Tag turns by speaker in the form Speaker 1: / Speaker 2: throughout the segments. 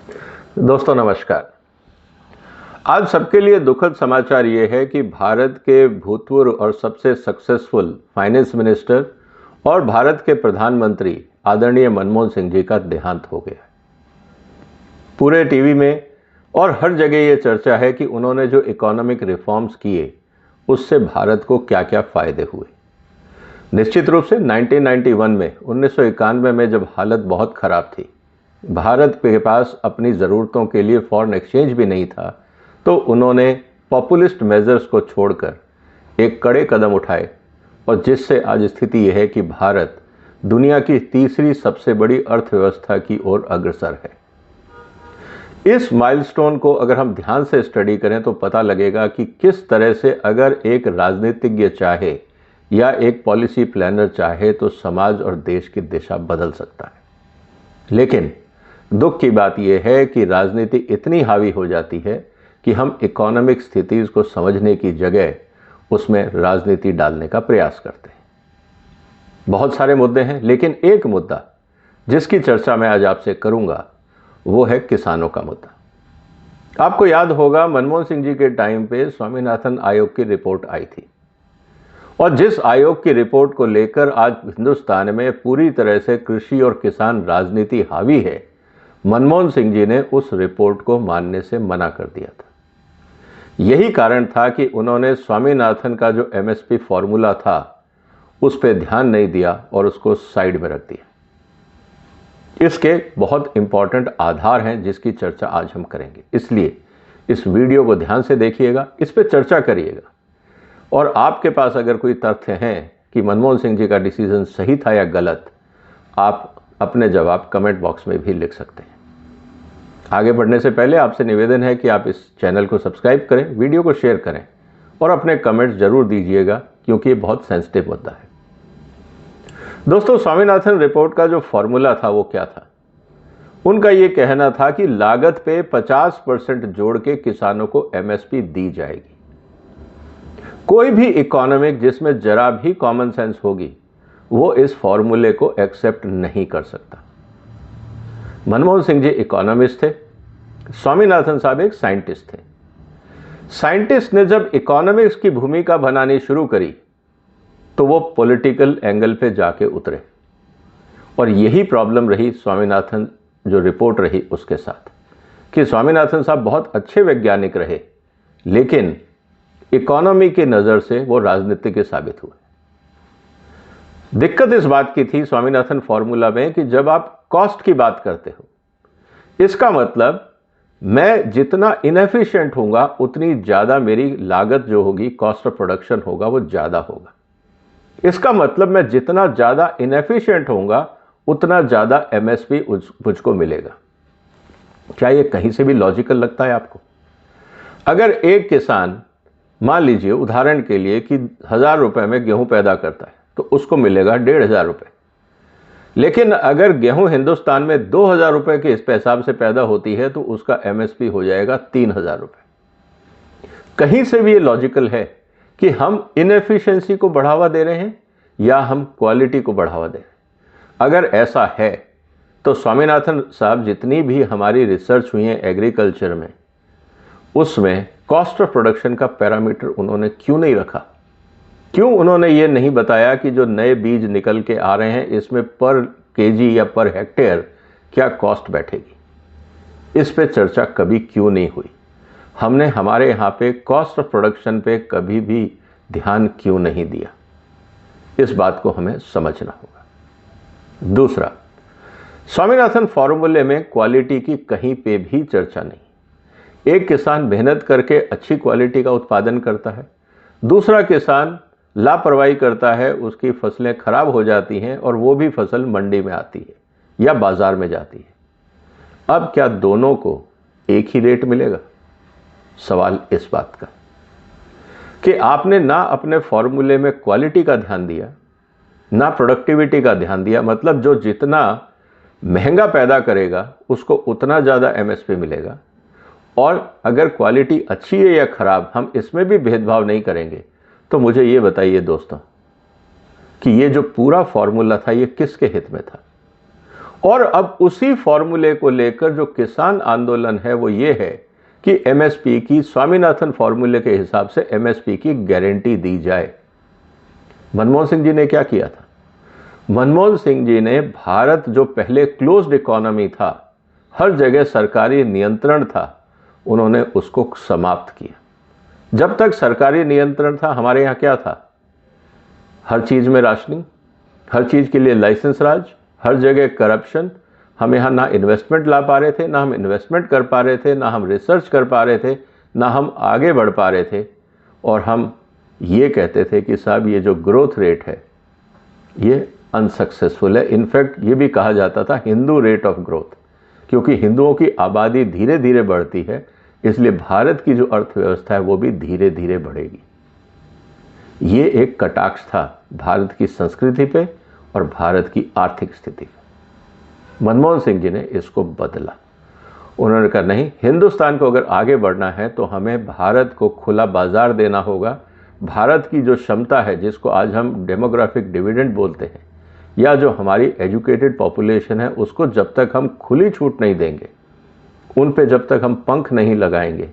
Speaker 1: दोस्तों नमस्कार। आज सबके लिए दुखद समाचार ये है कि भारत के भूतपूर्व और सबसे सक्सेसफुल फाइनेंस मिनिस्टर और भारत के प्रधानमंत्री आदरणीय मनमोहन सिंह जी का देहांत हो गया। पूरे टीवी में और हर जगह ये चर्चा है कि उन्होंने जो इकोनॉमिक रिफॉर्म्स किए उससे भारत को क्या क्या फायदे हुए। निश्चित रूप से 1991 में जब हालत बहुत खराब थी, भारत के पास अपनी ज़रूरतों के लिए फॉरेन एक्सचेंज भी नहीं था, तो उन्होंने पॉपुलिस्ट मेजर्स को छोड़कर एक कड़े कदम उठाए और जिससे आज स्थिति यह है कि भारत दुनिया की तीसरी सबसे बड़ी अर्थव्यवस्था की ओर अग्रसर है। इस माइलस्टोन को अगर हम ध्यान से स्टडी करें तो पता लगेगा कि किस तरह से अगर एक राजनीतिज्ञ चाहे या एक पॉलिसी प्लानर चाहे तो समाज और देश की दिशा बदल सकता है। लेकिन दुख की बात यह है कि राजनीति इतनी हावी हो जाती है कि हम इकोनॉमिक स्थिति को समझने की जगह उसमें राजनीति डालने का प्रयास करते हैं। बहुत सारे मुद्दे हैं, लेकिन एक मुद्दा जिसकी चर्चा मैं आज आपसे करूंगा वो है किसानों का मुद्दा। आपको याद होगा मनमोहन सिंह जी के टाइम पे स्वामीनाथन आयोग की रिपोर्ट आई थी और जिस आयोग की रिपोर्ट को लेकर आज हिंदुस्तान में पूरी तरह से कृषि और किसान राजनीति हावी है, मनमोहन सिंह जी ने उस रिपोर्ट को मानने से मना कर दिया था। यही कारण था कि उन्होंने स्वामीनाथन का जो एमएसपी फॉर्मूला था उस पर ध्यान नहीं दिया और उसको साइड में रख दिया। इसके बहुत इंपॉर्टेंट आधार हैं जिसकी चर्चा आज हम करेंगे, इसलिए इस वीडियो को ध्यान से देखिएगा, इस पर चर्चा करिएगा और आपके पास अगर कोई तथ्य हैं कि मनमोहन सिंह जी का डिसीजन सही था या गलत, आप अपने जवाब कमेंट बॉक्स में भी लिख सकते हैं। आगे बढ़ने से पहले आपसे निवेदन है कि आप इस चैनल को सब्सक्राइब करें, वीडियो को शेयर करें और अपने कमेंट्स जरूर दीजिएगा क्योंकि ये बहुत सेंसिटिव मुद्दा है। दोस्तों, स्वामीनाथन रिपोर्ट का जो फॉर्मूला था वो क्या था? उनका ये कहना था कि लागत पे 50% जोड़ के किसानों को एमएसपी दी जाएगी। कोई भी इकोनॉमिक जिसमें जरा भी कॉमन सेंस होगी वो इस फॉर्मूले को एक्सेप्ट नहीं कर सकता। मनमोहन सिंह जी इकोनॉमिस्ट थे, स्वामीनाथन साहब एक साइंटिस्ट थे। साइंटिस्ट ने जब इकोनॉमिक्स की भूमिका बनानी शुरू करी तो वो पॉलिटिकल एंगल पे जाके उतरे और यही प्रॉब्लम रही स्वामीनाथन जो रिपोर्ट रही उसके साथ कि स्वामीनाथन साहब बहुत अच्छे वैज्ञानिक रहे लेकिन इकोनॉमी की नज़र से वो राजनीतिक साबित हुए। दिक्कत इस बात की थी स्वामीनाथन फॉर्मूला में कि जब आप कॉस्ट की बात करते हो, इसका मतलब मैं जितना इनएफिशिएंट होऊंगा उतनी ज़्यादा मेरी लागत जो होगी, कॉस्ट ऑफ प्रोडक्शन होगा, वो ज़्यादा होगा। इसका मतलब मैं जितना ज़्यादा इनएफिशिएंट होऊंगा उतना ज़्यादा एमएसपी मुझको मिलेगा। क्या ये कहीं से भी लॉजिकल लगता है आपको? अगर एक किसान मान लीजिए उदाहरण के लिए कि 1000 रुपए में गेहूं पैदा करता है तो उसको मिलेगा 1500 रुपए, लेकिन अगर गेहूं हिंदुस्तान में 2000 रुपए के इस हिसाब से पैदा होती है तो उसका एमएसपी हो जाएगा 3000 रुपए। कहीं से भी ये लॉजिकल है कि हम इनएफिशिएंसी को बढ़ावा दे रहे हैं या हम क्वालिटी को बढ़ावा दे रहे हैं? अगर ऐसा है तो स्वामीनाथन साहब जितनी भी हमारी रिसर्च हुई है एग्रीकल्चर में, उसमें कॉस्ट ऑफ प्रोडक्शन का पैरामीटर उन्होंने क्यों नहीं रखा? क्यों उन्होंने ये नहीं बताया कि जो नए बीज निकल के आ रहे हैं इसमें पर केजी या पर हेक्टेयर क्या कॉस्ट बैठेगी? इस पे चर्चा कभी क्यों नहीं हुई? हमने हमारे यहाँ पे कॉस्ट ऑफ प्रोडक्शन पे कभी भी ध्यान क्यों नहीं दिया? इस बात को हमें समझना होगा। दूसरा, स्वामीनाथन फॉर्मूले में क्वालिटी की कहीं पे भी चर्चा नहीं। एक किसान मेहनत करके अच्छी क्वालिटी का उत्पादन करता है, दूसरा किसान लापरवाही करता है, उसकी फसलें खराब हो जाती हैं और वो भी फसल मंडी में आती है या बाजार में जाती है। अब क्या दोनों को एक ही रेट मिलेगा? सवाल इस बात का कि आपने ना अपने फॉर्मूले में क्वालिटी का ध्यान दिया, ना प्रोडक्टिविटी का ध्यान दिया। मतलब जो जितना महंगा पैदा करेगा उसको उतना ज़्यादा एमएसपी मिलेगा, और अगर क्वालिटी अच्छी है या खराब हम इसमें भी भेदभाव नहीं करेंगे। तो मुझे ये बताइए दोस्तों कि ये जो पूरा फॉर्मूला था ये किसके हित में था? और अब उसी फॉर्मूले को लेकर जो किसान आंदोलन है वो ये है कि एमएसपी की, स्वामीनाथन फॉर्मूले के हिसाब से एमएसपी की गारंटी दी जाए। मनमोहन सिंह जी ने क्या किया था? मनमोहन सिंह जी ने भारत जो पहले क्लोज्ड इकोनॉमी था, हर जगह सरकारी नियंत्रण था, उन्होंने उसको समाप्त किया। जब तक सरकारी नियंत्रण था, हमारे यहाँ क्या था? हर चीज में राशनिंग, हर चीज के लिए लाइसेंस राज, हर जगह करप्शन। हम यहाँ ना इन्वेस्टमेंट ला पा रहे थे, ना हम इन्वेस्टमेंट कर पा रहे थे, ना हम रिसर्च कर पा रहे थे, ना हम आगे बढ़ पा रहे थे। और हम ये कहते थे कि साहब ये जो ग्रोथ रेट है ये अनसक्सेसफुल है। इनफैक्ट ये भी कहा जाता था हिंदू रेट ऑफ ग्रोथ, क्योंकि हिंदुओं की आबादी धीरे धीरे बढ़ती है, इसलिए भारत की जो अर्थव्यवस्था है वो भी धीरे धीरे बढ़ेगी। ये एक कटाक्ष था भारत की संस्कृति पे और भारत की आर्थिक स्थिति पे। मनमोहन सिंह जी ने इसको बदला। उन्होंने कहा नहीं, हिंदुस्तान को अगर आगे बढ़ना है तो हमें भारत को खुला बाजार देना होगा। भारत की जो क्षमता है, जिसको आज हम डेमोग्राफिक डिविडेंड बोलते हैं, या जो हमारी एजुकेटेड पॉपुलेशन है, उसको जब तक हम खुली छूट नहीं देंगे, उन पे जब तक हम पंख नहीं लगाएंगे,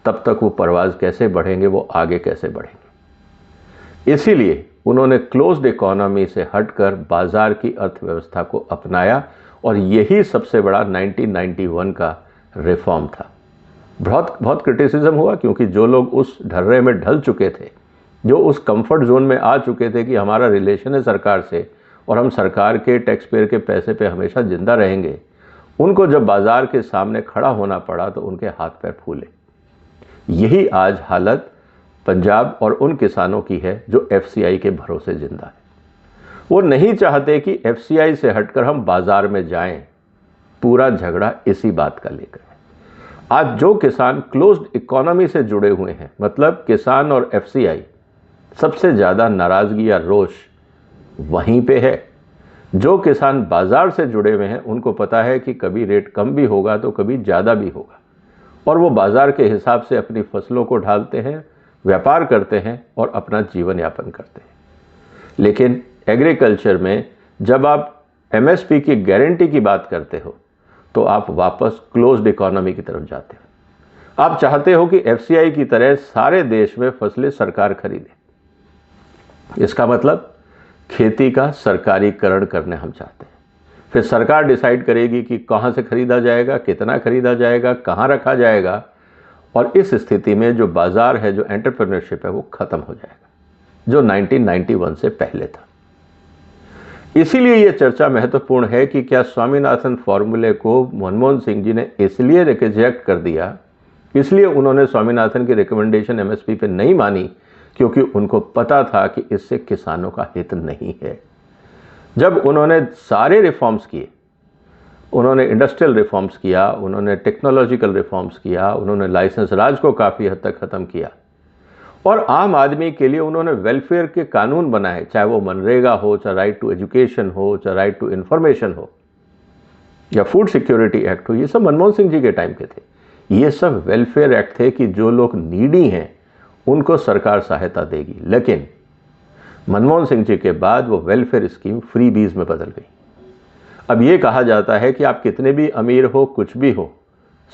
Speaker 1: तब तक वो परवाज कैसे बढ़ेंगे, वो आगे कैसे बढ़ेंगे। इसीलिए उन्होंने क्लोज्ड इकोनॉमी से हटकर बाजार की अर्थव्यवस्था को अपनाया और यही सबसे बड़ा 1991 का रिफॉर्म था। बहुत क्रिटिसिज्म हुआ, क्योंकि जो लोग उस ढर्रे में ढल चुके थे, जो उस कंफर्ट जोन में आ चुके थे कि हमारा रिलेशन है सरकार से और हम सरकार के टैक्स पेयर के पैसे पे हमेशा जिंदा रहेंगे, उनको जब बाजार के सामने खड़ा होना पड़ा तो उनके हाथ पैर फूले। यही आज हालत पंजाब और उन किसानों की है जो एफसीआई के भरोसे जिंदा है। वो नहीं चाहते कि एफसीआई से हटकर हम बाजार में जाएं। पूरा झगड़ा इसी बात का लेकर है। आज जो किसान क्लोज्ड इकोनॉमी से जुड़े हुए हैं, मतलब किसान और एफसीआई, सबसे ज्यादा नाराजगी या रोष वहीं पे है। जो किसान बाजार से जुड़े हुए हैं, उनको पता है कि कभी रेट कम भी होगा तो कभी ज्यादा भी होगा, और वो बाजार के हिसाब से अपनी फसलों को ढालते हैं, व्यापार करते हैं और अपना जीवन यापन करते हैं। लेकिन एग्रीकल्चर में जब आप एमएसपी की गारंटी की बात करते हो तो आप वापस क्लोज्ड इकोनॉमी की तरफ जाते हो। आप चाहते हो कि एफसीआई की तरह सारे देश में फसलें सरकार खरीदे। इसका मतलब खेती का सरकारीकरण करने हम चाहते हैं। फिर सरकार डिसाइड करेगी कि कहां से खरीदा जाएगा, कितना खरीदा जाएगा, कहां रखा जाएगा, और इस स्थिति में जो बाजार है, जो एंटरप्रेन्योरशिप है, वो खत्म हो जाएगा, जो 1991 से पहले था। इसीलिए यह चर्चा महत्वपूर्ण है कि क्या स्वामीनाथन फॉर्मूले को मनमोहन सिंह जी ने इसलिए रिजेक्ट कर दिया, इसलिए उन्होंने स्वामीनाथन की रिकमेंडेशन एमएसपी पे नहीं मानी, क्योंकि उनको पता था कि इससे किसानों का हित नहीं है। जब उन्होंने सारे रिफॉर्म्स किए, उन्होंने इंडस्ट्रियल रिफॉर्म्स किया, उन्होंने टेक्नोलॉजिकल रिफॉर्म्स किया, उन्होंने लाइसेंस राज को काफ़ी हद तक ख़त्म किया, और आम आदमी के लिए उन्होंने वेलफेयर के कानून बनाए, चाहे वो मनरेगा हो, चाहे राइट टू एजुकेशन हो, चाहे राइट टू इन्फॉर्मेशन हो, या फूड सिक्योरिटी एक्ट हो। ये सब मनमोहन सिंह जी के टाइम के थे। ये सब वेलफेयर एक्ट थे कि जो लोग नीडी हैं उनको सरकार सहायता देगी। लेकिन मनमोहन सिंह जी के बाद वो वेलफेयर स्कीम फ्रीबीज में बदल गई। अब ये कहा जाता है कि आप कितने भी अमीर हो, कुछ भी हो,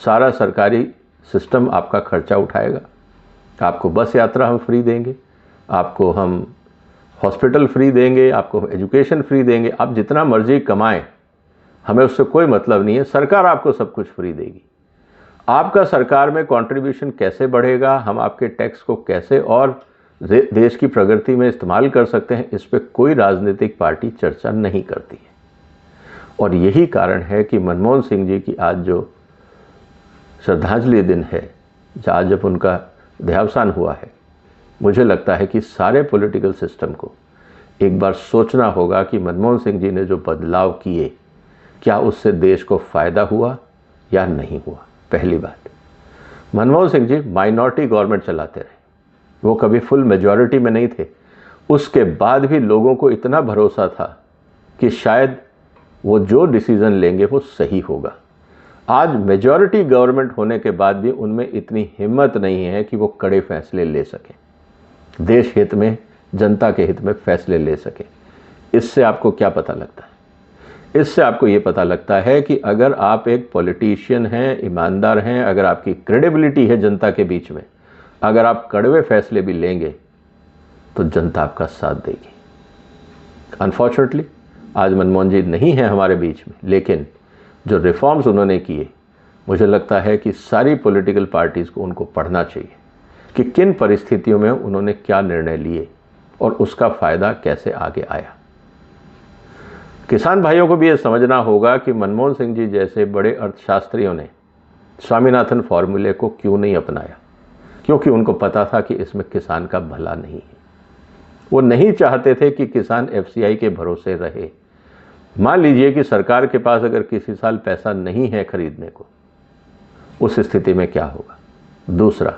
Speaker 1: सारा सरकारी सिस्टम आपका खर्चा उठाएगा। आपको बस यात्रा हम फ्री देंगे, आपको हम हॉस्पिटल फ्री देंगे, आपको एजुकेशन फ्री देंगे, आप जितना मर्जी कमाएं, हमें उससे कोई मतलब नहीं है, सरकार आपको सब कुछ फ्री देगी। आपका सरकार में कंट्रीब्यूशन कैसे बढ़ेगा, हम आपके टैक्स को कैसे और देश की प्रगति में इस्तेमाल कर सकते हैं, इस पर कोई राजनीतिक पार्टी चर्चा नहीं करती है। और यही कारण है कि मनमोहन सिंह जी की आज जो श्रद्धांजलि दिन है, आज जब उनका देहावसान हुआ है, मुझे लगता है कि सारे पॉलिटिकल सिस्टम को एक बार सोचना होगा कि मनमोहन सिंह जी ने जो बदलाव किए, क्या उससे देश को फायदा हुआ या नहीं हुआ। पहली बात, मनमोहन सिंह जी माइनॉरिटी गवर्नमेंट चलाते रहे, वो कभी फुल मेजॉरिटी में नहीं थे। उसके बाद भी लोगों को इतना भरोसा था कि शायद वो जो डिसीजन लेंगे वो सही होगा। आज मेजॉरिटी गवर्नमेंट होने के बाद भी उनमें इतनी हिम्मत नहीं है कि वो कड़े फैसले ले सकें, देश हित में, जनता के हित में फैसले ले सकें। इससे आपको क्या पता लगता है इससे आपको ये पता लगता है कि अगर आप एक पॉलिटिशियन हैं, ईमानदार हैं, अगर आपकी क्रेडिबिलिटी है जनता के बीच में, अगर आप कड़वे फैसले भी लेंगे तो जनता आपका साथ देगी। अनफॉर्चुनेटली आज मनमोहन जी नहीं है हमारे बीच में, लेकिन जो रिफॉर्म्स उन्होंने किए, मुझे लगता है कि सारी पॉलिटिकल पार्टीज़ को उनको पढ़ना चाहिए कि किन परिस्थितियों में उन्होंने क्या निर्णय लिए और उसका फ़ायदा कैसे आगे आया। किसान भाइयों को भी ये समझना होगा कि मनमोहन सिंह जी जैसे बड़े अर्थशास्त्रियों ने स्वामीनाथन फॉर्मूले को क्यों नहीं अपनाया, क्योंकि उनको पता था कि इसमें किसान का भला नहीं है। वो नहीं चाहते थे कि किसान एफसीआई के भरोसे रहे। मान लीजिए कि सरकार के पास अगर किसी साल पैसा नहीं है खरीदने को, उस स्थिति में क्या होगा। दूसरा,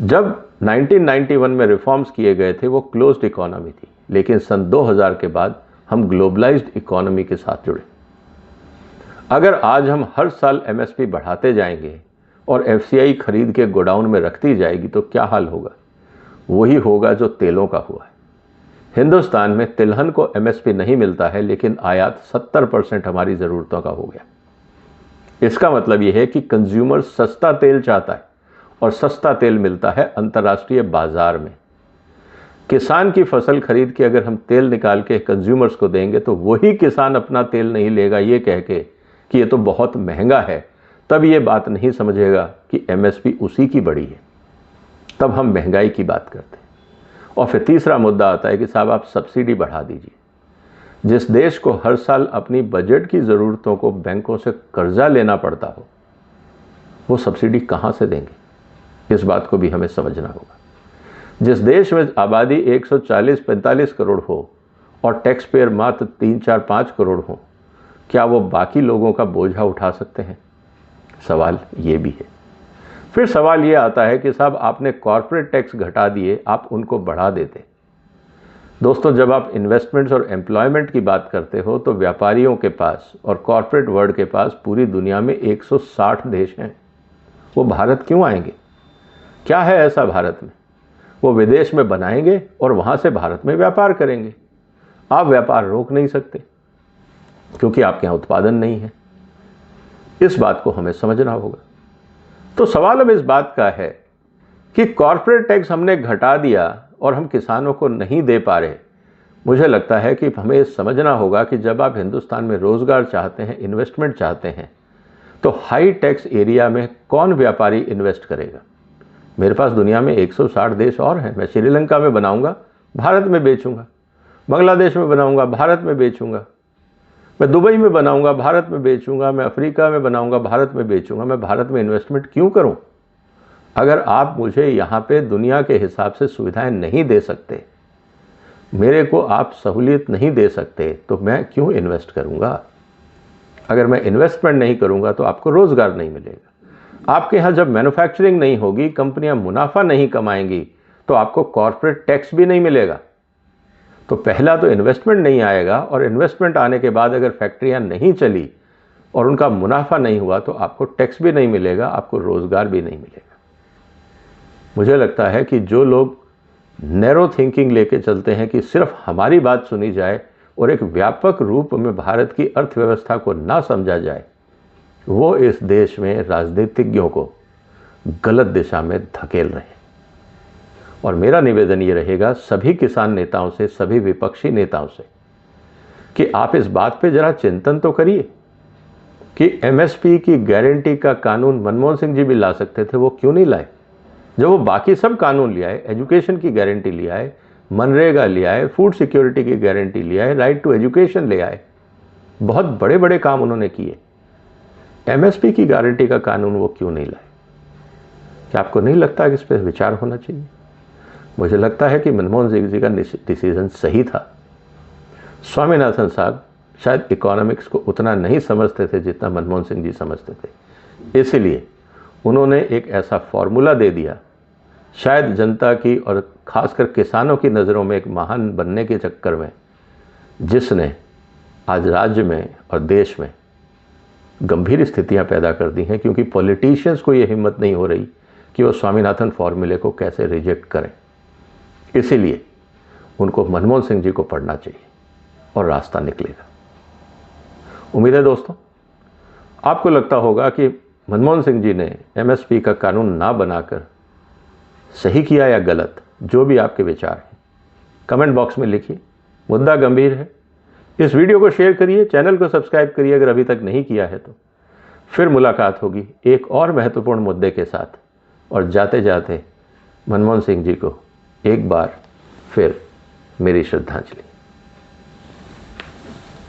Speaker 1: जब 1991 में रिफॉर्म्स किए गए थे वो क्लोज्ड इकोनॉमी थी, लेकिन सन 2000 के बाद हम ग्लोबलाइज्ड इकोनॉमी के साथ जुड़े। अगर आज हम हर साल एमएसपी बढ़ाते जाएंगे और एफसीआई खरीद के गोडाउन में रखती जाएगी तो क्या हाल होगा। वही होगा जो तेलों का हुआ है। हिंदुस्तान में तिलहन को एमएसपी नहीं मिलता है, लेकिन आयात 70% हमारी ज़रूरतों का हो गया। इसका मतलब यह है कि कंज्यूमर सस्ता तेल चाहता है और सस्ता तेल मिलता है अंतर्राष्ट्रीय बाजार में। किसान की फसल खरीद के अगर हम तेल निकाल के कंज्यूमर्स को देंगे तो वही किसान अपना तेल नहीं लेगा ये कह के कि ये तो बहुत महंगा है, तब ये बात नहीं समझेगा कि एमएसपी उसी की बढ़ी है। तब हम महंगाई की बात करते हैं। और फिर तीसरा मुद्दा आता है कि साहब आप सब्सिडी बढ़ा दीजिए। जिस देश को हर साल अपनी बजट की ज़रूरतों को बैंकों से कर्जा लेना पड़ता हो, वो सब्सिडी कहाँ से देंगे, इस बात को भी हमें समझना होगा। जिस देश में आबादी 140-45 करोड़ हो और टैक्स पेयर मात्र 3-4-5 करोड़ हो, क्या वो बाकी लोगों का बोझा उठा सकते हैं? सवाल ये भी है। फिर सवाल ये आता है कि साहब आपने कॉर्पोरेट टैक्स घटा दिए, आप उनको बढ़ा देते। दोस्तों, जब आप इन्वेस्टमेंट्स और एम्प्लॉयमेंट की बात करते हो तो व्यापारियों के पास और कॉर्पोरेट वर्ल्ड के पास पूरी दुनिया में 160 देश हैं। वो भारत क्यों आएंगे? क्या है ऐसा भारत में? वो विदेश में बनाएंगे और वहाँ से भारत में व्यापार करेंगे। आप व्यापार रोक नहीं सकते क्योंकि आपके यहाँ उत्पादन नहीं है। इस बात को हमें समझना होगा। तो सवाल अब इस बात का है कि कॉर्पोरेट टैक्स हमने घटा दिया और हम किसानों को नहीं दे पा रहे। मुझे लगता है कि हमें ये समझना होगा कि जब आप हिंदुस्तान में रोज़गार चाहते हैं, इन्वेस्टमेंट चाहते हैं, तो हाई टैक्स एरिया में कौन व्यापारी इन्वेस्ट करेगा? मेरे पास दुनिया में 160 देश और हैं। मैं श्रीलंका में बनाऊंगा, भारत में बेचूंगा। बांग्लादेश में बनाऊंगा, भारत में बेचूंगा। मैं दुबई में बनाऊंगा, भारत में बेचूंगा। मैं अफ्रीका में बनाऊंगा, भारत में बेचूंगा। मैं भारत में इन्वेस्टमेंट क्यों करूं? अगर आप मुझे यहाँ पे दुनिया के हिसाब से सुविधाएं नहीं दे सकते, मेरे को आप सहूलियत नहीं दे सकते, तो मैं क्यों इन्वेस्ट करूँगा? अगर मैं इन्वेस्टमेंट नहीं करूँगा तो आपको रोज़गार नहीं मिलेगा। आपके यहाँ जब मैन्युफैक्चरिंग नहीं होगी, कंपनियां मुनाफा नहीं कमाएंगी, तो आपको कॉर्पोरेट टैक्स भी नहीं मिलेगा। तो पहला तो इन्वेस्टमेंट नहीं आएगा, और इन्वेस्टमेंट आने के बाद अगर फैक्ट्रियां नहीं चली और उनका मुनाफा नहीं हुआ तो आपको टैक्स भी नहीं मिलेगा, आपको रोज़गार भी नहीं मिलेगा। मुझे लगता है कि जो लोग नैरो थिंकिंग लेके चलते हैं कि सिर्फ हमारी बात सुनी जाए और एक व्यापक रूप में भारत की अर्थव्यवस्था को ना समझा जाए, वो इस देश में राजनीतिज्ञों को गलत दिशा में धकेल रहे हैं। और मेरा निवेदन ये रहेगा सभी किसान नेताओं से, सभी विपक्षी नेताओं से, कि आप इस बात पे जरा चिंतन तो करिए कि एमएसपी की गारंटी का कानून मनमोहन सिंह जी भी ला सकते थे, वो क्यों नहीं लाए? जब वो बाकी सब कानून ले आए, एजुकेशन की गारंटी ले आए, मनरेगा ले आए, फूड सिक्योरिटी की गारंटी ले आए, राइट टू एजुकेशन ले आए, बहुत बड़े बड़े काम उन्होंने किए। एमएसपी की गारंटी का कानून वो क्यों नहीं लाए? क्या आपको नहीं लगता कि इस पर विचार होना चाहिए? मुझे लगता है कि मनमोहन सिंह जी का डिसीजन सही था। स्वामीनाथन साहब शायद इकोनॉमिक्स को उतना नहीं समझते थे जितना मनमोहन सिंह जी समझते थे, इसलिए उन्होंने एक ऐसा फॉर्मूला दे दिया, शायद जनता की और खासकर किसानों की नज़रों में एक महान बनने के चक्कर में, जिसने आज राज्य में और देश में गंभीर स्थितियां पैदा कर दी हैं, क्योंकि पॉलिटिशियंस को ये हिम्मत नहीं हो रही कि वो स्वामीनाथन फॉर्मूले को कैसे रिजेक्ट करें। इसीलिए उनको मनमोहन सिंह जी को पढ़ना चाहिए और रास्ता निकलेगा। उम्मीद है दोस्तों आपको लगता होगा कि मनमोहन सिंह जी ने एमएसपी का कानून ना बनाकर सही किया या गलत, जो भी आपके विचार हैं कमेंट बॉक्स में लिखिए। मुद्दा गंभीर है। इस वीडियो को शेयर करिए, चैनल को सब्सक्राइब करिए अगर अभी तक नहीं किया है तो। फिर मुलाकात होगी एक और महत्वपूर्ण मुद्दे के साथ। और जाते जाते मनमोहन सिंह जी को एक बार फिर मेरी श्रद्धांजलि।